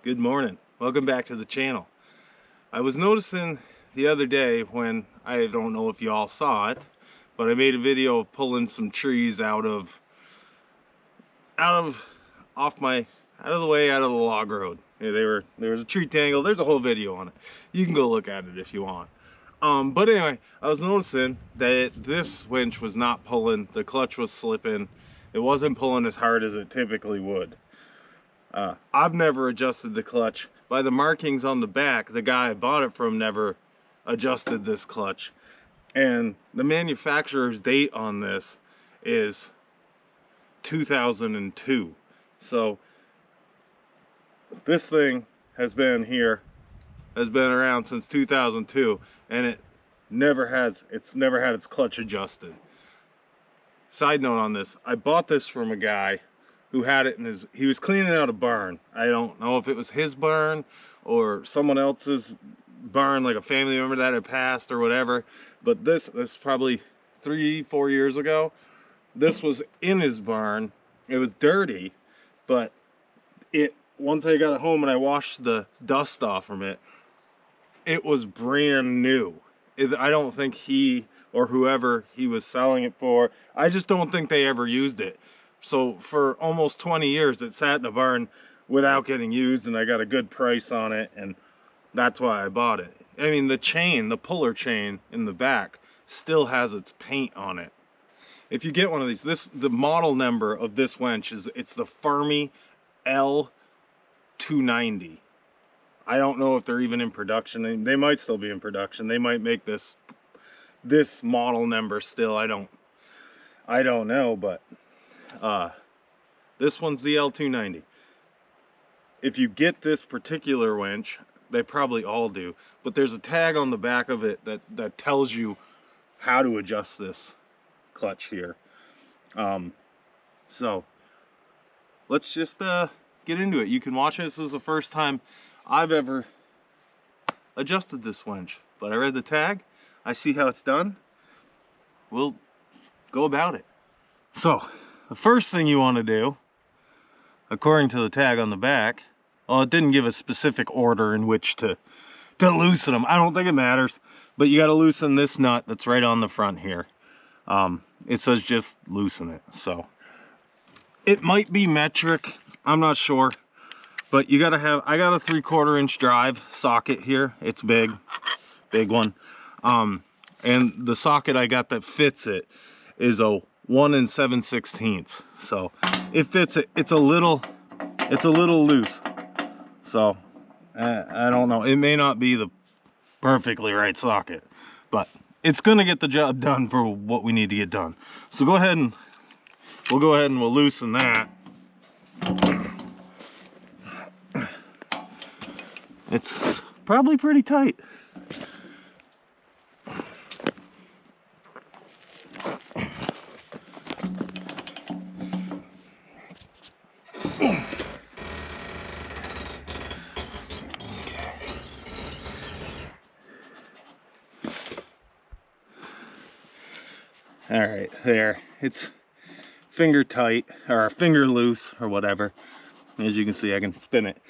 Good morning. Welcome back to the channel. I was noticing the other day when, I don't know if you all saw it, but I made a video of pulling some trees out of the way out of the log road. There was a tree tangle. There's a whole video on it. You can go look at it if you want. But anyway, I was noticing that this winch was not pulling. The clutch was slipping. It wasn't pulling as hard as it typically would. I've never adjusted the clutch. By the markings on the back, the guy I bought it from never adjusted this clutch. And the manufacturer's date on this is 2002. So this thing has been around since 2002, and it's never had its clutch adjusted. Side note on this, I bought this from a guy who had it in he was cleaning out a barn. I don't know if it was his barn or someone else's barn, like a family member that had passed or whatever, but this is probably 3-4 years ago. This was in his barn. It was dirty, but once I got it home and I washed the dust off from it, it was brand new. I don't think he or whoever he was selling it for, I just don't think they ever used it. So for almost 20 years it sat in a barn without getting used, and I got a good price on it, and that's why I bought it. I mean, the puller chain in the back still has its paint on it. If you get one of these, the model number of this winch it's the Farmi L290. I don't know if they're even in production. They might still be in production. They might make this model number still. I don't know, but this one's the L290. If you get this particular winch, they probably all do, but there's a tag on the back of it that tells you how to adjust this clutch here. So let's just get into it. You can watch it. This is the first time I've ever adjusted this winch, but I read the tag, I see how it's done. We'll go about it. So the first thing you want to do, according to the tag on the back, well, it didn't give a specific order in which to loosen them. I don't think it matters, but you got to loosen this nut that's right on the front here. It says just loosen it. So it might be metric, I'm not sure, but you got to have, I got a 3/4 inch drive socket here. It's big one. And the socket I got that fits it is a 1 7/16. So it fits it. It's a little loose. So I don't know. It may not be the perfectly right socket, but it's gonna get the job done for what we need to get done. So we'll go ahead and we'll loosen that. It's probably pretty tight. All right, there. It's finger tight, or finger loose, or whatever. As you can see, I can spin it.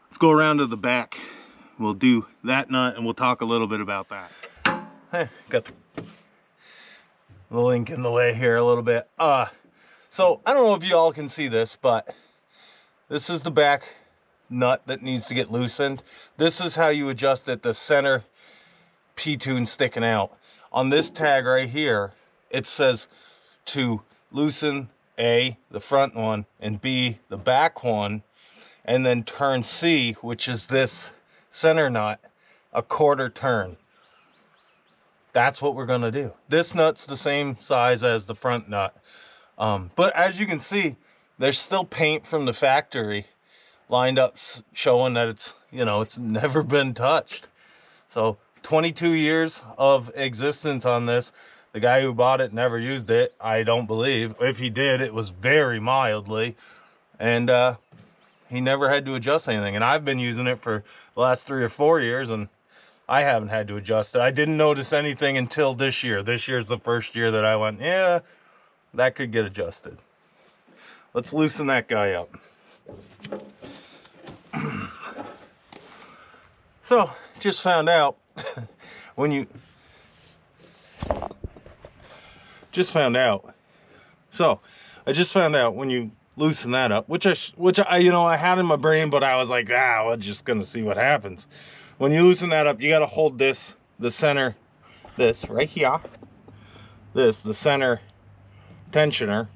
Let's go around to the back. We'll do that nut, and we'll talk a little bit about that. Got the link in the way here a little bit. So I don't know if you all can see this, but this is the back nut that needs to get loosened. This is how you adjust it, the center P-tune sticking out. On this tag right here, it says to loosen A, the front one, and B, the back one, and then turn C, which is this center nut, a 1/4 turn. That's what we're gonna do. This nut's the same size as the front nut. But as you can see, there's still paint from the factory lined up showing that it's never been touched. So 22 years of existence on this. The guy who bought it never used it, I don't believe. If he did, it was very mildly, and he never had to adjust anything. And I've been using it for the last 3 or 4 years, and I haven't had to adjust it. I didn't notice anything until this year. This year's the first year that I went, yeah, that could get adjusted. Let's loosen that guy up. So, just found out when you I just found out when you loosen that up, which I you know, I had in my brain, but I was like, we're just gonna see what happens. When you loosen that up, you got to hold this, the center, this right here, the center tensioner,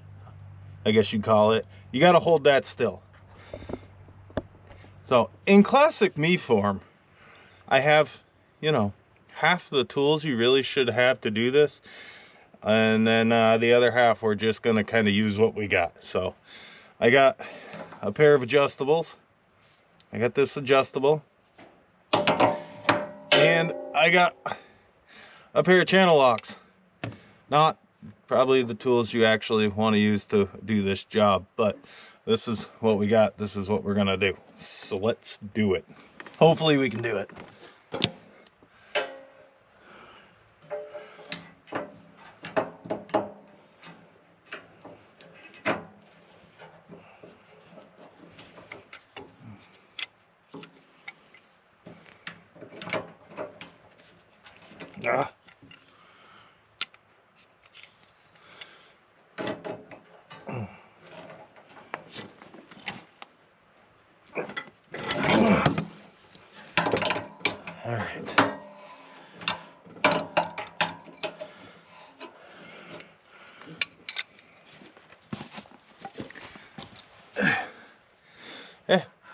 I guess you'd call it. You got to hold that still. So in classic me form, I have, you know, half the tools you really should have to do this, and then the other half we're just gonna kind of use what we got. So I got a pair of adjustables. I got this adjustable, and I got a pair of channel locks. Not probably the tools you actually want to use to do this job, but this is what we got. This is what we're gonna do. So let's do it. Hopefully we can do it. All right.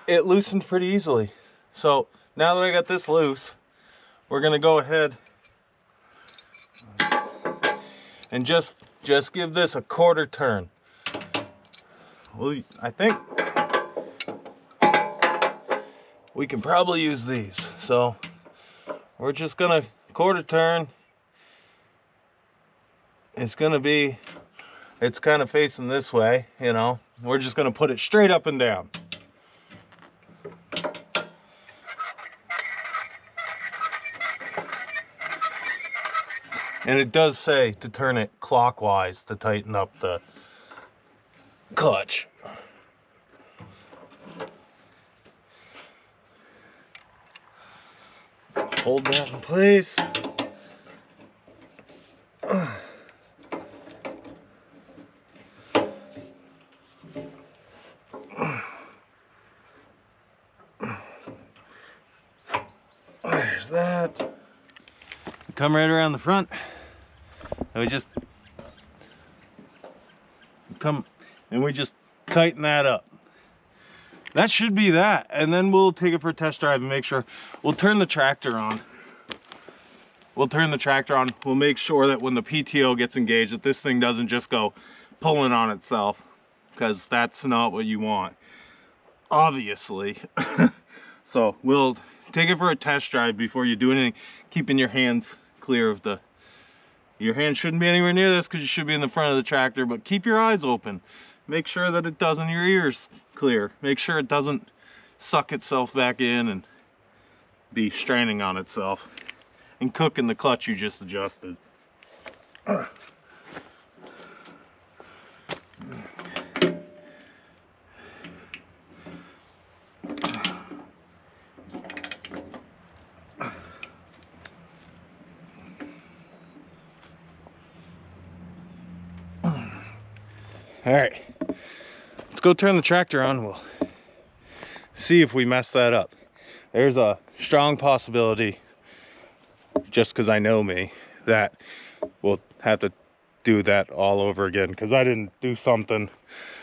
It loosened pretty easily. So now that I got this loose, we're gonna go ahead and just give this a quarter turn. Well, I think we can probably use these. So we're just gonna quarter turn. It's kind of facing this way, you know. We're just gonna put it straight up and down. And it does say to turn it clockwise to tighten up the clutch. Hold that in place. There's that. Come right around the front. And we just tighten that up. That should be that. And then we'll take it for a test drive and make sure. We'll turn the tractor on. We'll make sure that when the PTO gets engaged, that this thing doesn't just go pulling on itself, because that's not what you want, obviously. So we'll take it for a test drive before you do anything, keeping your hands clear of the, your hands shouldn't be anywhere near this because you should be in the front of the tractor, but keep your eyes open. Make sure that it doesn't, your ears clear. Make sure it doesn't suck itself back in and be straining on itself and cook in the clutch you just adjusted. All right, let's go turn the tractor on. We'll see if we mess that up. There's a strong possibility, just because I know me, that we'll have to do that all over again because I didn't do something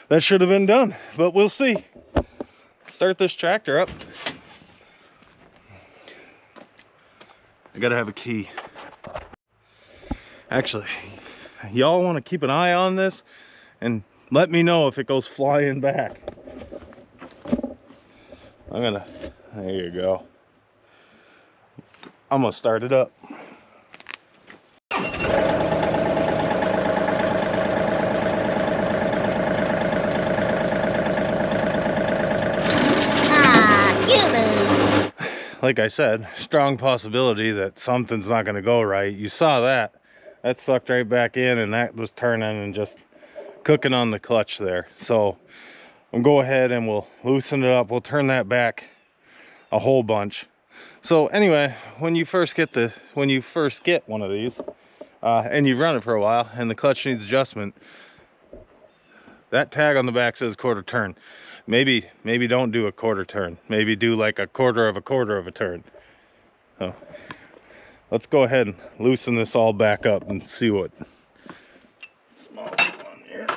that should have been done, but we'll see. Start this tractor up. I gotta have a key. Actually, y'all want to keep an eye on this and let me know if it goes flying back. There you go. I'm gonna start it up. You lose. Like I said, strong possibility that something's not gonna go right. You saw that. That sucked right back in, and that was turning and just cooking on the clutch there. So we'll go ahead and we'll loosen it up. We'll turn that back a whole bunch. So anyway, when you first get one of these, and you've run it for a while, and the clutch needs adjustment, that tag on the back says quarter turn. Maybe don't do a quarter turn. Maybe do like a quarter of a turn. So let's go ahead and loosen this all back up and see what small one here.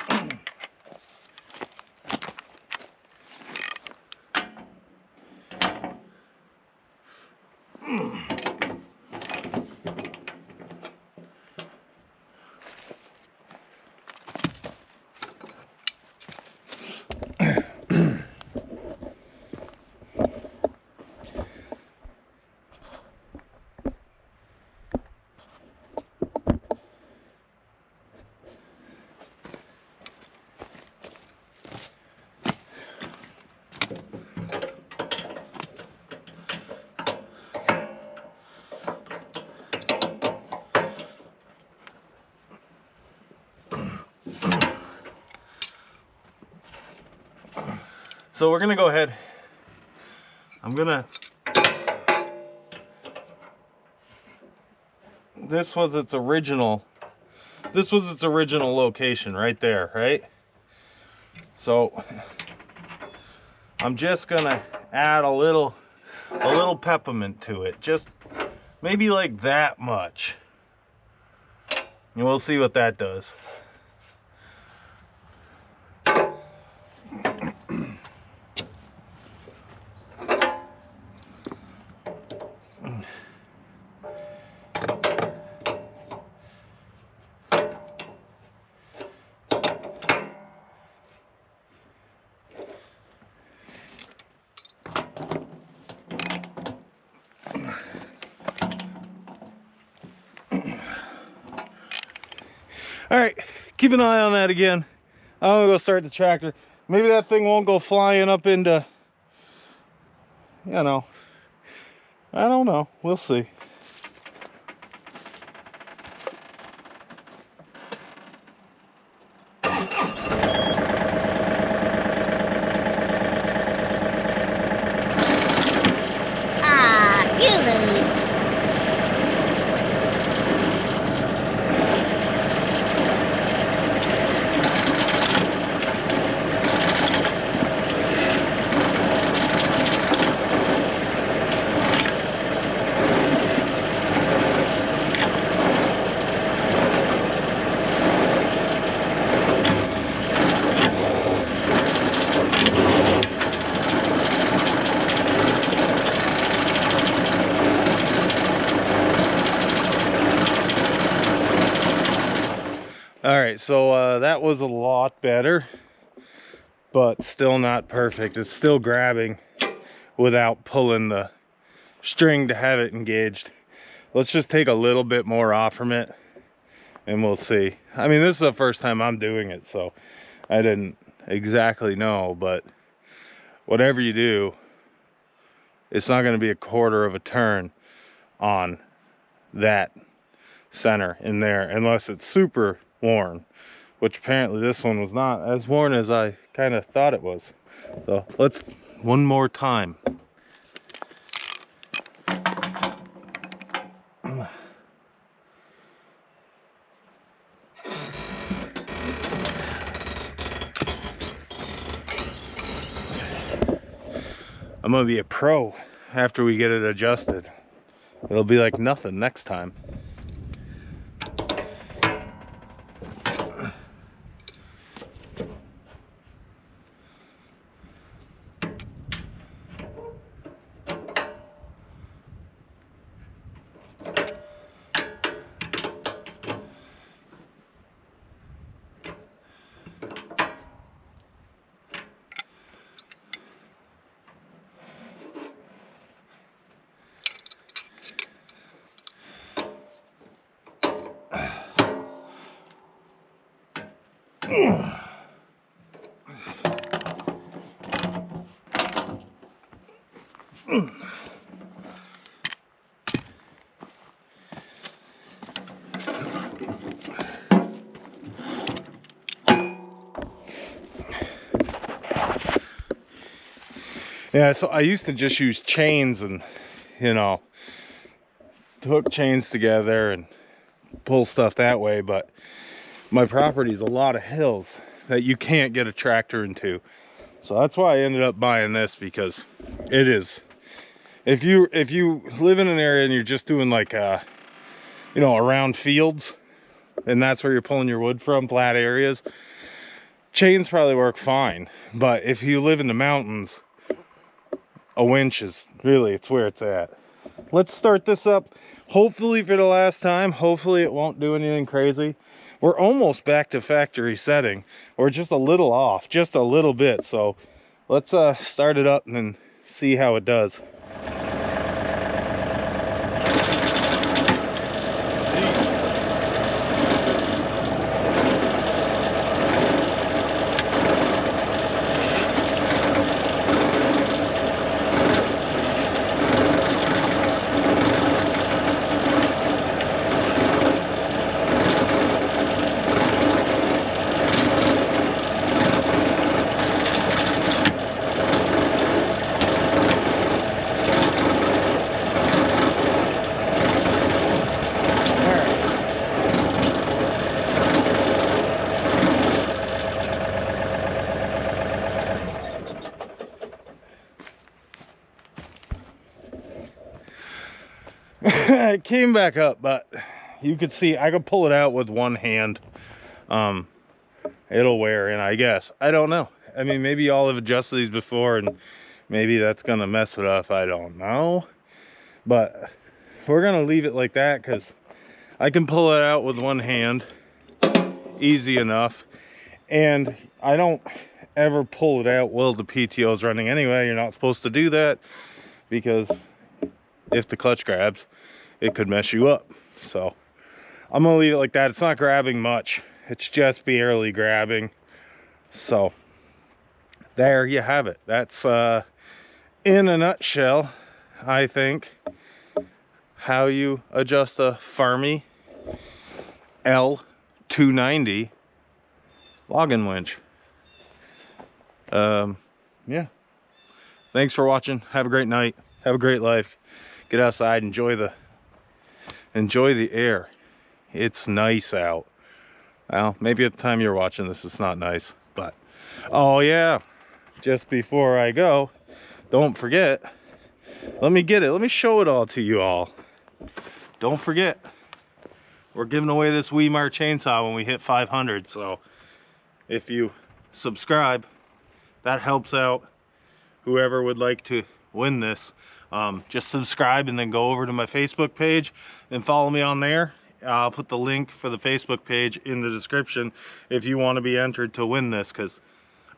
So we're gonna go ahead. This was its original location right there, right? So I'm just gonna add a little peppermint to it, just maybe like that much, and we'll see what that does. All right, keep an eye on that again. I'm gonna go start the tractor. Maybe that thing won't go flying up into, you know, I don't know. We'll see. You lose. All right, so that was a lot better, but still not perfect. It's still grabbing without pulling the string to have it engaged. Let's just take a little bit more off from it and we'll see. I mean, this is the first time I'm doing it, so I didn't exactly know, but whatever you do, it's not going to be a quarter of a turn on that center in there unless it's super worn, which apparently this one was not as worn as I kind of thought it was. So let's one more time. I'm gonna be a pro after we get it adjusted. It'll be like nothing next time. Yeah, so I used to just use chains and you know, hook chains together and pull stuff that way. But my property is a lot of hills that you can't get a tractor into. So that's why I ended up buying this, because it is, if you live in an area and you're just doing like you know, around fields, and that's where you're pulling your wood from, flat areas, chains probably work fine. But if you live in the mountains, a winch is really, it's where it's at. Let's start this up, hopefully for the last time. Hopefully it won't do anything crazy. We're almost back to factory setting. We're just a little off, just a little bit. So let's start it up and then see how it does. It came back up, but you could see I could pull it out with one hand. It'll wear in, I guess. I don't know. I mean, maybe y'all have adjusted these before and maybe that's gonna mess it up. I don't know, but we're gonna leave it like that because I can pull it out with one hand easy enough. And I don't ever pull it out while the PTO is running anyway. You're not supposed to do that, because if the clutch grabs, it could mess you up. So I'm gonna leave it like that. It's not grabbing much, it's just barely grabbing. So there you have it. That's in a nutshell, I think, how you adjust a Farmi L290 logging winch. Yeah, thanks for watching. Have a great night, have a great life. Get outside, enjoy the air. It's nice out. Well, maybe at the time you're watching this it's not nice, but oh yeah, just before I go, don't forget, let me show it all to you all. Don't forget, we're giving away this Weimar chainsaw when we hit 500. So if you subscribe, that helps out whoever would like to win this. Just subscribe and then go over to my Facebook page and follow me on there. I'll put the link for the Facebook page in the description if you want to be entered to win this, because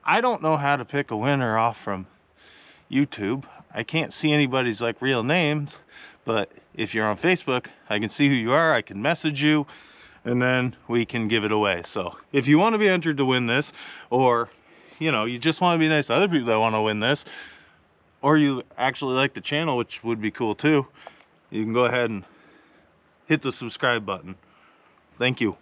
I don't know how to pick a winner off from YouTube. I can't see anybody's like real names, but if you're on Facebook, I can see who you are, I can message you, and then we can give it away. So if you want to be entered to win this, or you know, you just want to be nice to other people that want to win this, or you actually like the channel, which would be cool too, you can go ahead and hit the subscribe button. Thank you.